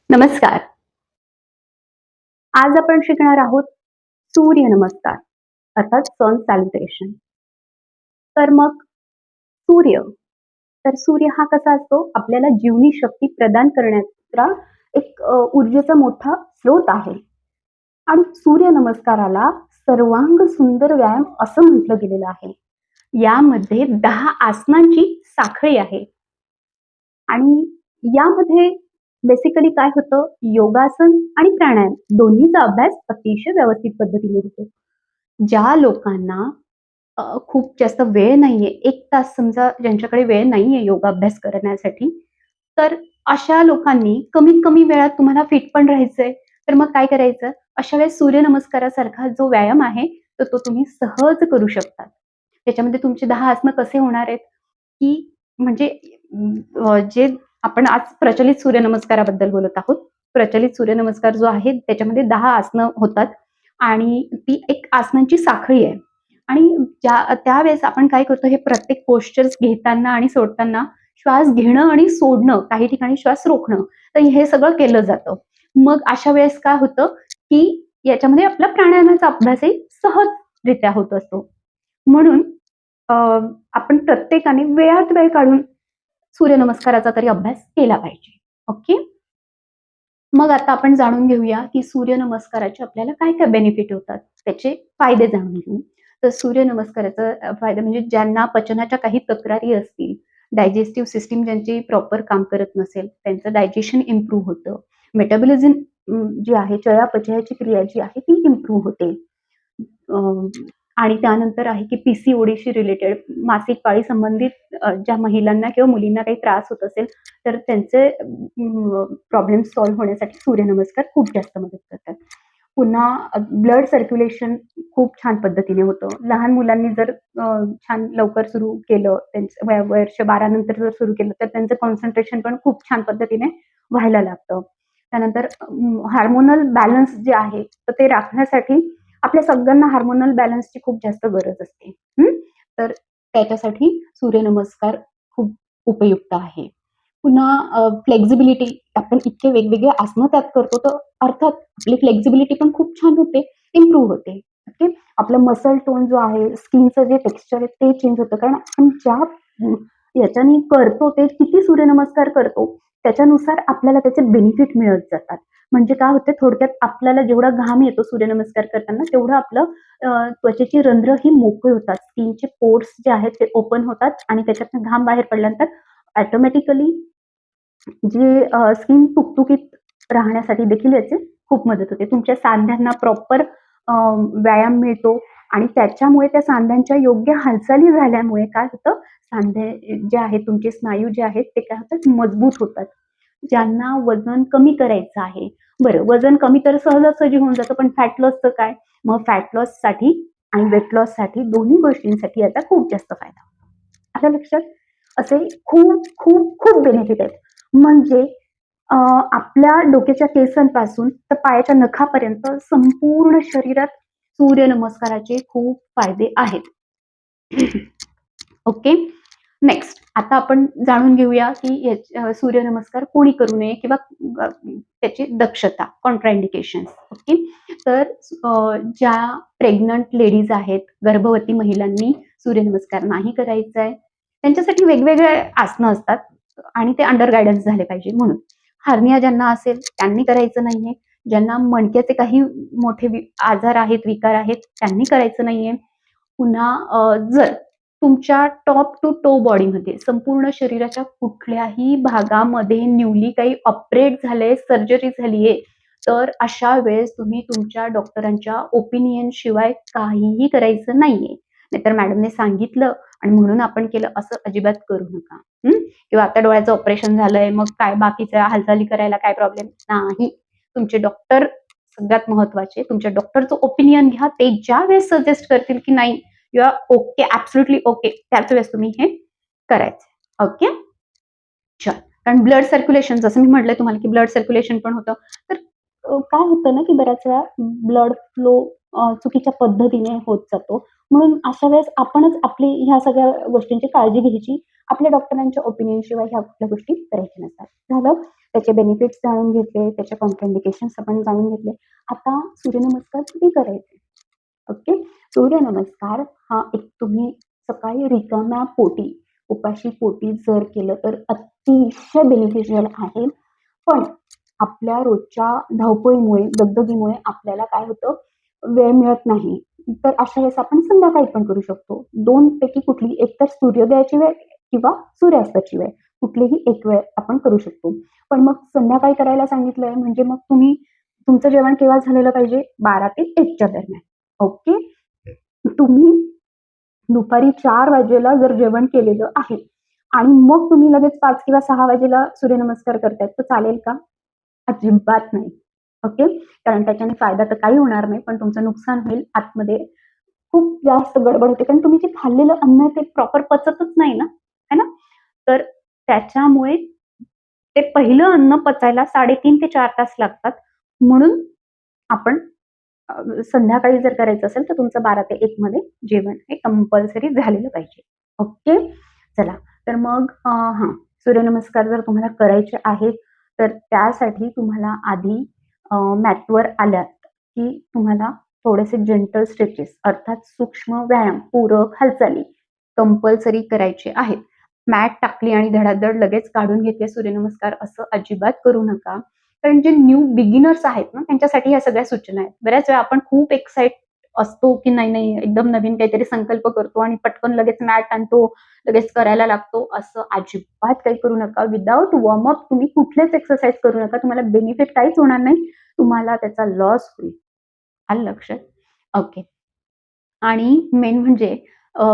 नमस्कार. आज आपण शिकणार आहोत सूर्यनमस्कार अर्थात सन सॅल्युटेशन. तर मग सूर्य, तर सूर्य हा कसा असतो आपल्याला जीवनी शक्ती प्रदान करण्याचा एक ऊर्जेचा मोठा स्रोत आहे आणि सूर्यनमस्काराला सर्वांग सुंदर व्यायाम असं म्हटलं गेलेलं आहे. यामध्ये 10 आसनांची साखळी आहे आणि यामध्ये बेसिकली काय होतं, योगासन आणि प्राणायाम दोन्हीचा अभ्यास अतिशय व्यवस्थित पद्धतीने होतो. ज्या लोकांना खूप जास्त वेळ नाहीये, 1 तास समजा ज्यांच्याकडे वेळ नाहीये योगाभ्यास करण्यासाठी, तर अशा लोकांनी कमीत कमी वेळात तुम्हाला फिट पण राहायचंय, तर मग काय करायचं? अशा वेळेस सूर्यनमस्कारासारखा जो व्यायाम आहे, तर तो तुम्ही सहज करू शकता. त्याच्यामध्ये तुमचे 10 आसनं कसे होणार आहेत, की म्हणजे जे आपण आज प्रचलित सूर्यनमस्काराबद्दल बोलत आहोत. प्रचलित सूर्यनमस्कार जो आहे त्याच्यामध्ये 10 आसनं होतात आणि ती एक आसनांची साखळी आहे. आणि त्यावेळेस आपण काय करतो हे प्रत्येक पोश्चर्स घेताना आणि सोडताना श्वास घेणं आणि सोडणं, काही ठिकाणी श्वास रोखणं, तर हे सगळं केलं जातं. मग अशा वेळेस काय होतं, की याच्यामध्ये आपला प्राणायामाचा अभ्यासही सहजरित्या होत असतो. म्हणून अ, आपण प्रत्येकाने वेळात वेळ काढून सूर्यनमस्काराचा तरी अभ्यास केला पाहिजे. ओके. मग आता आपण जाणून घेऊया, की सूर्यनमस्काराचे आपल्याला काय-काय बेनिफिट होतात, त्याचे फायदे जाणून घेऊ. तर सूर्यनमस्काराचा फायदा म्हणजे ज्यांना पचनाच्या काही तक्रारी असतील, डायजेस्टिव्ह सिस्टम ज्यांची प्रॉपर काम करत नसेल, त्यांचं डायजेशन इम्प्रूव्ह होतं. मेटाबॉलिझम जी आहे, चयापचयाची क्रिया जी आहे ती इम्प्रूव्ह होते. अ, आणि त्यानंतर आहे की पी-सी-ओ-डीशी रिलेटेड मासिक पाळी संबंधित ज्या महिलांना किंवा मुलींना काही त्रास होत असेल, तर त्यांचे प्रॉब्लेम सॉल्व्ह होण्यासाठी सूर्यनमस्कार खूप जास्त मदत करतात. पुन्हा ब्लड सर्क्युलेशन खूप छान पद्धतीने होतं. लहान मुलांनी जर छान लवकर सुरू केलं, त्यांचं वर्ष 12 नंतर जर सुरू केलं, तर त्यांचं कॉन्सन्ट्रेशन पण खूप छान पद्धतीने व्हायला लागतं. त्यानंतर हार्मोनल बॅलन्स जे आहे, तर ते राखण्यासाठी आपल्या सगळ्यांना हार्मोनल बॅलन्सची खूप जास्त गरज असते. तर त्याच्यासाठी सूर्यनमस्कार खूप उपयुक्त आहे. पुन्हा फ्लेक्सिबिलिटी आपण इतके वेगवेगळे आसनं त्यात करतो, तर अर्थात आपली फ्लेक्सिबिलिटी पण खूप छान होते, इम्प्रूव्ह होते. ओके. आपलं मसल टोन जो आहे, स्किनचं जे टेक्स्चर आहे ते चेंज होतं. कारण आपण ज्या याच्याने करतो ते किती सूर्यनमस्कार करतो, त्याच्यानुसार आपल्याला त्याचे बेनिफिट मिळत जातात. म्हणजे काय होते थोडक्यात आपल्याला जेवढा घाम येतो सूर्यनमस्कार करताना, तेवढं आपलं त्वचेची रंध्र ही मोकळी होतात. स्किनचे पोर्स जे आहेत ते ओपन होतात आणि त्याच्यातनं घाम बाहेर पडल्यानंतर ऑटोमॅटिकली जी स्किन तुकतुकीत राहण्यासाठी देखील याची खूप मदत होते. तुमच्या सांध्यांना प्रॉपर व्यायाम मिळतो आणि त्याच्यामुळे त्या सांध्यांच्या योग्य हालचाली झाल्यामुळे काय होतं, सांधे जे आहेत तुमचे स्नायू जे आहेत ते काय होतात मजबूत होतात. ज्यांना वजन कमी करायचं आहे, बरं वजन कमी तर सहजासहजी होऊन जातं, पण फॅट लॉसचं काय? मग फॅट लॉससाठी आणि वेट लॉससाठी दोन्ही गोष्टींसाठी याचा खूप जास्त फायदा होतो. आपल्या लक्षात असे खूप, खूप, खूप बेनिफिट आहेत. म्हणजे अ, आपल्या डोक्याच्या केसांपासून तर पायाच्या नखापर्यंत संपूर्ण शरीरात सूर्यनमस्काराचे खूप फायदे आहेत. ओके. नेक्स्ट आता आपण जाणून घेऊया, की सूर्यनमस्कार कोणी करू नये किंवा त्याची दक्षता, कॉन्ट्राइंडिकेशन्स. ओके. तर ज्या प्रेग्नंट लेडीज आहेत, गर्भवती महिलांनी सूर्यनमस्कार नाही करायचा आहे. त्यांच्यासाठी वेगवेगळे आसनं असतात आणि ते अंडर गाईडन्स झाले पाहिजे म्हणून. हार्निया ज्यांना असेल त्यांनी करायचं नाहीये. ज्यांना मणक्याचे काही मोठे आजार आहेत, विकार आहेत त्यांनी करायचं नाहीये. पुन्हा जर तुमच्या टॉप टू टो बॉडीमध्ये संपूर्ण शरीराच्या कुठल्याही भागामध्ये न्यूली काही ऑपरेट झालंय, सर्जरी झालीये, तर अशा वेळेस तुम्ही तुमच्या डॉक्टरांच्या ओपिनियन शिवाय काहीही करायचं नाहीये. नाहीतर मॅडमने सांगितलं आणि म्हणून आपण केलं असं अजिबात करू नका. किंवा आता डोळ्याचं ऑपरेशन झालंय, मग काय बाकीच्या हालचाली करायला काय प्रॉब्लेम नाही. तुमचे डॉक्टर सगळ्यात महत्वाचे. तुमच्या डॉक्टरचं ओपिनियन घ्या. ते ज्यावेळेस सजेस्ट करतील की नाही you are okay, absolutely okay, त्याच वेळेस तुम्ही हे करायचं. ओके. छान. कारण ब्लड सर्क्युलेशन जसं मी म्हटलंय तुम्हाला की ब्लड सर्क्युलेशन पण होतं. तर काय होतं ना, की बऱ्याच वेळा ब्लड फ्लो चुकीच्या पद्धतीने होत जातो. म्हणून अशा वेळेस आपणच आपली ह्या सगळ्या गोष्टींची काळजी घ्यायची. आपल्या डॉक्टरांच्या ओपिनियनशिवाय ह्या कुठल्या गोष्टी करायच्या नसतात. झालं, त्याचे बेनिफिट्स जाणून घेतले, त्याचे कॉन्ट्राइंडिकेशन्स आपण जाणून घेतले. आता सूर्यनमस्कार कधी करायचे? ओके. सूर्यनमस्कार हा एक तुम्ही सकाळी रिकाम्या पोटी, उपाशी पोटी जर केलं तर अतिशय बेनिफिशियल आहे. पण आपल्या रोजच्या धावपळीमुळे, दगदगीमुळे आपल्याला काय होतं, वेळ मिळत नाही. तर अशा वेळेस आपण संध्याकाळी पण करू शकतो. 2 पैकी कुठलीही एक तर सूर्योदयाची वेळ किंवा सूर्यास्ताची वेळ. कुठलीही एक वेळ आपण करू शकतो. पण मग संध्याकाळी करायला सांगितलंय म्हणजे मग तुम्ही तुमचं जेवण केव्हा झालेलं पाहिजे? 12 ते 1 दरम्यान. ओके. तुम्ही दुपारी 4 वाजेला जर जेवण केलेलं आहे आणि मग तुम्ही लगेच 5 किंवा 6 वाजेला सूर्यनमस्कार करतायत, तर चालेल का? अजिबात नाही. ओके. कारण त्याच्याने फायदा तर काही होणार नाही, पण तुमचं नुकसान होईल. आतमध्ये खूप जास्त गडबड होते. कारण तुम्ही जे खाल्लेलं अन्न आहे ते प्रॉपर पचतच नाही ना, है ना? तर त्याच्यामुळे ते पहिलं अन्न पचायला 3.5 ते 4 तास लागतात. म्हणून आपण संध्याकाळी जर करायचं असेल तर तुमचं 12 ते 1 मध्ये जेवण हे कंपल्सरी झालेलं पाहिजे. ओके. चला, तर मग हां, सूर्यनमस्कार जर तुम्हाला करायचे आहेत, तर त्यासाठी तुम्हाला आधी मॅटवर आलात, की तुम्हाला थोडेसे जेंटल स्ट्रेचेस अर्थात सूक्ष्म व्यायाम, पूरक हालचाली कंपल्सरी करायचे आहेत. मॅट टाकली आणि धडाधड लगेच काढून घेतले सूर्यनमस्कार असं अजिबात करू नका. कारण जे न्यू बिगिनर्स आहेत ना, त्यांच्यासाठी ह्या सगळ्या सूचना आहेत. बऱ्याच वेळा आपण खूप एक्साईट असतो, की नाही, एकदम नवीन काहीतरी संकल्प करतो आणि पटकन लगेच मॅट आणतो, लगेच करायला लागतो. असं अजिबात काही करू नका. विदाऊट वॉर्मअप तुम्ही कुठलेच एक्सरसाइज करू नका. तुम्हाला बेनिफिट काहीच होणार नाही. तुम्हाला त्याचा लॉस होईल. आलं लक्षात? ओके. आणि मेन म्हणजे अ,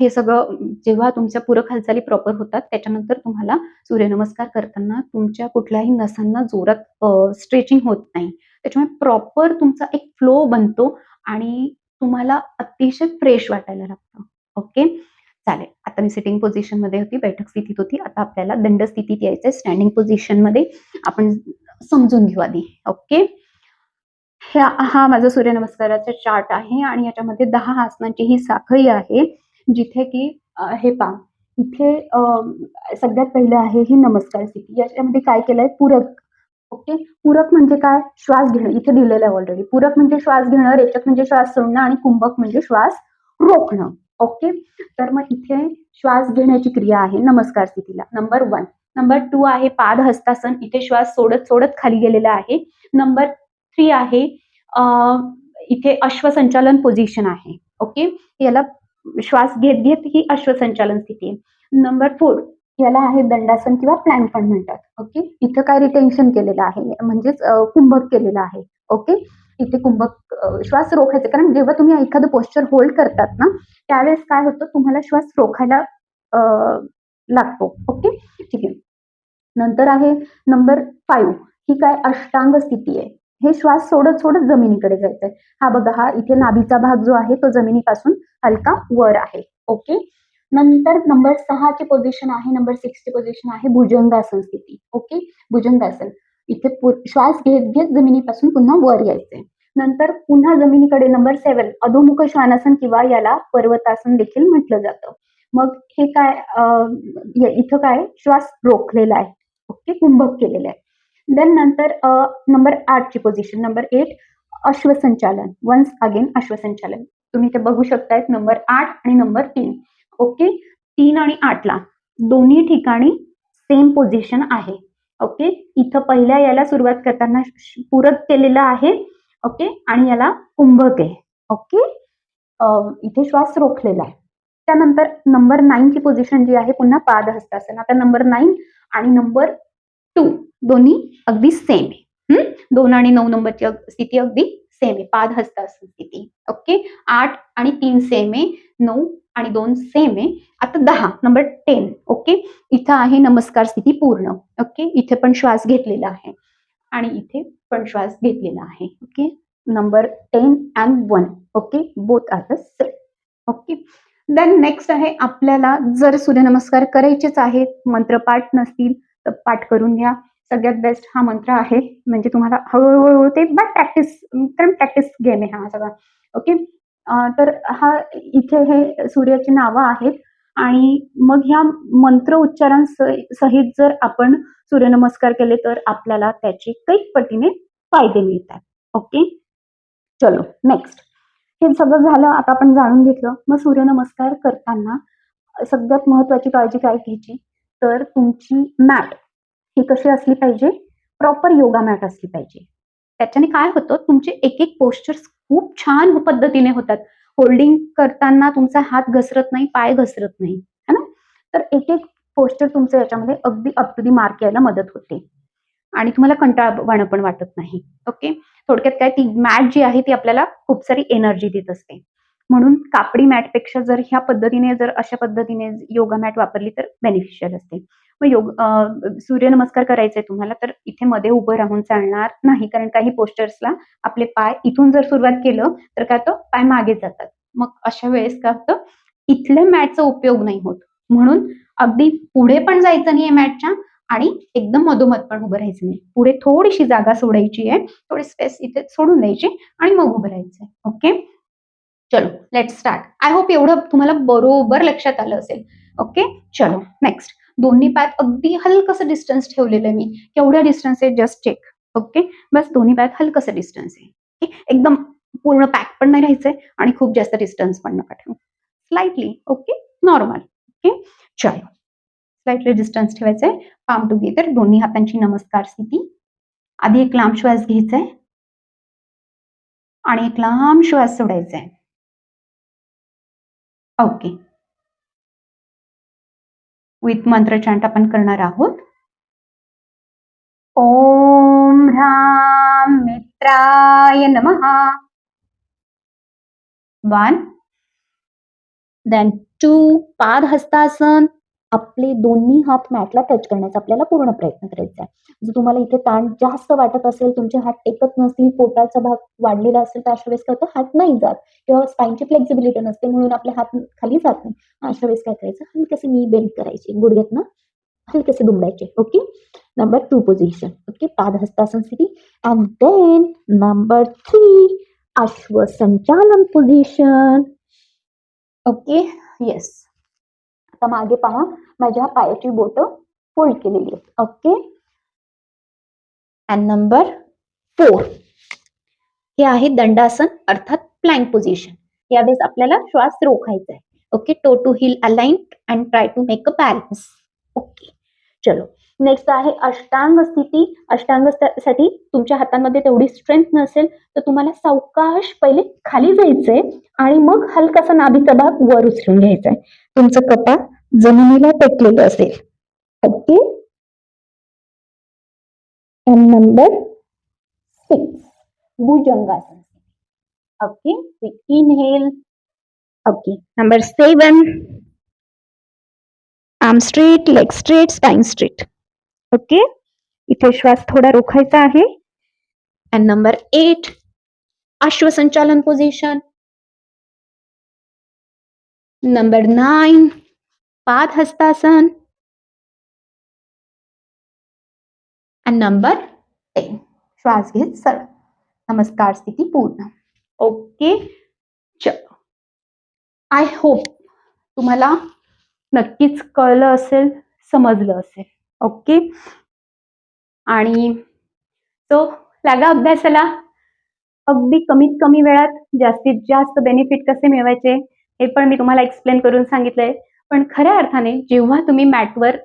हे सगळं जेव्हा तुमच्या पूरक हालचाली प्रॉपर होतात, त्याच्यानंतर तुम्हाला सूर्यनमस्कार करताना तुमच्या कुठल्याही नसांना जोरात स्ट्रेचिंग होत नाही. त्याच्यामुळे प्रॉपर तुमचा एक फ्लो बनतो आणि तुम्हाला अतिशय फ्रेश वाटायला लागतं. ओके. चालेल. आता मी सिटिंग पोझिशनमध्ये होती, बैठक स्थितीत होती. आता आपल्याला दंड स्थितीत यायचंय. स्टँडिंग पोझिशनमध्ये आपण समजून घेऊ आधी. ओके. हा माझा सूर्यनमस्काराचा चार्ट आहे आणि याच्यामध्ये 10 आसनांची ही साखळी आहे. जिथे की हे पहा, इथे सगळ्यात पहिलं आहे ही नमस्कार स्थिती. याच्यामध्ये काय केलंय पूरक. ओके. पूरक म्हणजे काय? श्वास घेणं. इथे दिलेलं आहे ऑलरेडी. पूरक म्हणजे श्वास घेणं, रेचक म्हणजे श्वास सोडणं आणि कुंभक म्हणजे श्वास रोखणं. ओके. तर मग इथे श्वास घेण्याची क्रिया आहे नमस्कार स्थितीला. नंबर 1. नंबर 2 आहे पादहस्तासन. इथे श्वास सोडत, सोडत खाली गेलेला आहे. नंबर 3 आहे अ, इथे अश्वसंचालन पोझिशन आहे. ओके. याला श्वास घेत, घेत ही अश्वसंचालन स्थिती आहे. नंबर 4 याला आहे दंडासन किंवा प्लॅंक पण म्हणतात. ओके. इथं काय रिटेन्शन केलेलं आहे म्हणजेच कुंभक केलेलं आहे. ओके. इथे कुंभक श्वास रोखायचा कारण जेव्हा तुम्ही एखादं पोश्चर होल्ड करतात ना, त्यावेळेस काय होतं तुम्हाला श्वास रोखायला अ, लागतो. ओके. ठीक आहे. नंतर आहे नंबर 5 ही काय अष्टांग स्थिती आहे. हे श्वास सोडत, सोडत जमिनीकडे जायचंय. हा बघा, हा इथे नाभीचा भाग जो आहे तो जमिनीपासून हलका वर आहे. ओके. नंतर नंबर 6 ची पोझिशन आहे, नंबर 6 ची पोझिशन आहे भुजंगासन स्थिती. ओके. भुजंगासन. इथे श्वास घेत, घेत जमिनीपासून पुन्हा वर यायचंय. नंतर पुन्हा जमिनीकडे नंबर 7 अधोमुख श्वानासन किंवा याला पर्वतासन देखील म्हटलं जातं. मग हे काय इथं काय श्वास रोखलेला आहे. ओके. कुंभक केलेलं आहे. देन नंतर नंबर 8 ची पोझिशन. नंबर 8 अश्वसंचालन. वन्स अगेन अश्वसंचालन. तुम्ही ते बघू शकताय नंबर 8 आणि नंबर 3. ओके. 3 आणि 8 ला दोन्ही ठिकाणी सेम पोझिशन आहे. ओके. इथं पहिल्या याला सुरुवात करताना पूरक केलेलं आहे. ओके. आणि याला कुंभक आहे. ओके. इथे श्वास रोखलेला आहे. त्यानंतर नंबर 9 ची पोझिशन जी आहे पुन्हा पादहस्तासन. आता नंबर 9 आणि नंबर 2 दोन्ही अगदी सेम आहे. 2 आणि 9 नंबरची स्थिती अगदी सेम आहे. पादहस्तासन स्थिती. ओके. 8 आणि 3 सेम आहे. 9 आणि 2 सेम आहे. आता 10 नंबर 10. ओके. इथं आहे नमस्कार स्थिती पूर्ण. ओके. इथे पण श्वास घेतलेला आहे आणि इथे पण श्वास घेतलेला आहे. Okay. Number 10 and 1. Okay. Both are the same. Okay. Then next आहे आपल्याला जर सूर्यनमस्कार करायचेच आहेत, मंत्रपाठ नसतील तर पाठ करून घ्या. सगळ्यात बेस्ट हा मंत्र आहे. म्हणजे तुम्हाला हळू-हळू ते बट प्रॅक्टिस, कारण प्रॅक्टिस गेम आहे हा सगळा. ओके. तर हा इथे हे सूर्याची नावं आहेत आणि मग ह्या मंत्र सहित जर आपण सूर्यनमस्कार केले तर आपल्याला त्याचे कैक पटीने फायदे मिळतात. ओके. चलो नेक्स्ट. हे सगळं झालं, आता आपण जाणून घेतलं. मग सूर्यनमस्कार करताना सगळ्यात महत्वाची काळजी काय घ्यायची, तर तुमची मॅट ही कशी असली पाहिजे, प्रॉपर योगा मॅट असली पाहिजे. त्याच्याने काय होतं, तुमचे एक एक पोस्चर्स खूप छान पद्धतीने होतात. होल्डिंग करताना तुमचा हात घसरत नाही, पाय घसरत नाही, है ना? तर एक एक पोस्चर तुमचं याच्यामध्ये अगदी अप टू दी मार्क यायला मदत होते आणि तुम्हाला कंटाळवाणं पण वाटत नाही. ओके. थोडक्यात काय, ती मॅट जी आहे ती आपल्याला खूप सारी एनर्जी देत असते. म्हणून कापडी मॅटपेक्षा जर ह्या पद्धतीने, जर अशा पद्धतीने योगा मॅट वापरली तर बेनिफिशियल असते. मग सूर्यनमस्कार करायचा आहे तुम्हाला, तर इथे मध्ये उभं राहून चालणार नाही, कारण काही पोस्चर्सला आपले पाय इथून जर सुरुवात केलं तर काय होतं, पाय मागे जातात. मग अशा वेळेस काय होतं, इथल्या मॅटचा उपयोग नाही होत. म्हणून अगदी पुढे पण जायचं नाहीये मॅटच्या आणि एकदम मधोमध पण उभं राहायचं नाही. पुढे थोडीशी जागा सोडायची आहे, थोडी स्पेस इथे सोडून द्यायची आणि मग उभं राहायचंय. ओके. चलो लेट्स स्टार्ट. आय होप एवढं तुम्हाला बरोबर लक्षात आलं असेल. ओके. चलो नेक्स्ट. दोन्ही पायात अगदी हलकसं डिस्टन्स ठेवलेलं आहे मी. केवढ्या डिस्टन्स आहे जस्ट चेक. ओके. बस दोन्ही पायात हलकसं डिस्टन्स आहे. ओके. एकदम पूर्ण पॅक पण नाही राहायचंय आणि खूप जास्त डिस्टन्स पण नका ठेवू. स्लाइटली. ओके. नॉर्मल. ओके. चलो. स्लाइटली डिस्टन्स ठेवायचंय. पाम टुगेदर, दोन्ही हातांची नमस्कार स्थिती. आधी एक लांब श्वास घ्यायचा आहे आणि एक लांब श्वास सोडायचा आहे. ओके. विथ मंत्र चॅन्ट आपण करणार आहोत. ओम ह्रां मित्राय नमः. 1 देन 2 पादहस्तासन. आपले दोन्ही हात मॅटला टच करण्याचा आपल्याला पूर्ण प्रयत्न करायचा आहे. जर तुम्हाला इथे ताण जास्त वाटत असेल, तुमचे हात टेकत नसतील, पोटाचा भाग वाढलेला असेल, तर अशा वेळेस काय होतं, हात नाही जात किंवा स्पाईनची फ्लेक्झिबिलिटी नसते, म्हणून आपले हात खाली जात नाही. अशा वेळेस काय करायचं, हलकेसे नी बेंड करायचे, गुडघ्यातनं हलकेसे दुमडायचे. ओके. Number 2 position. ओके. पादहस्तासन स्थिती. अँड देन नंबर 3 अश्वसंचालन पोझिशन. ओके. येस. आता मागे पहा, माझ्या पायाची बोटं फोल्ड केलेली आहेत. ओके. अँड नंबर 4 हे आहे दंडासन अर्थात प्लँक पोझिशन. यावेळेस आपल्याला श्वास रोखायचा आहे. Okay. Toe to heel align and try to make a balance. Okay. चलो नेक्स्ट आहे अष्टांग स्थिती. अष्टांग साठी तुमच्या हातांमध्ये तेवढी स्ट्रेंथ नसेल तर तुम्हाला सावकाश पहिले खाली जायचंय आणि मग हलकासा नाभीचा भाग वर उचलून घ्यायचा आहे. तुमचं कपाळ जमिनीला टेकलेलं असेल. ओके. नंबर 6 भुजंगासन. Okay. Inhale. Okay. Number 7 arm straight, leg straight, spine straight. Okay. इथे श्वास थोडा रोखायचा आहे. अँड नंबर 8 अश्वसंचालन पोझिशन. नंबर 9 पादहस्तासन. अँड नंबर 10 श्वास घेत सरळ नमस्कार स्थिती पूर्ण. ओके. चलो. आय होप तुम्हाला नक्कीच कळलं असेल, समजलं असेल. ओके. आणि तो लागा अभ्यासाला. अगदी कमीत कमी वेळात जास्तीत जास्त बेनिफिट कसे मिळवायचे हे पण मी तुम्हाला एक्सप्लेन करून सांगितलंय. पण खऱ्या अर्थाने जेव्हा तुम्ही मॅटवर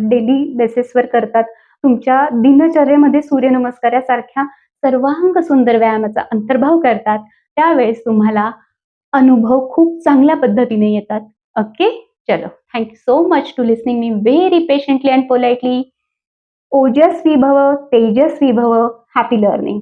डेली बेसिसवर करतात, तुमच्या दिनचर्येमध्ये सूर्यनमस्कारासारख्या सर्वांग सुंदर व्यायामाचा अंतर्भाव करतात, त्यावेळेस तुम्हाला अनुभव खूप चांगल्या पद्धतीने येतात. ओके. चलो. Thank you so much to listening me very patiently and politely. ओजस्वी भव, तेजस्वी भव. Happy learning.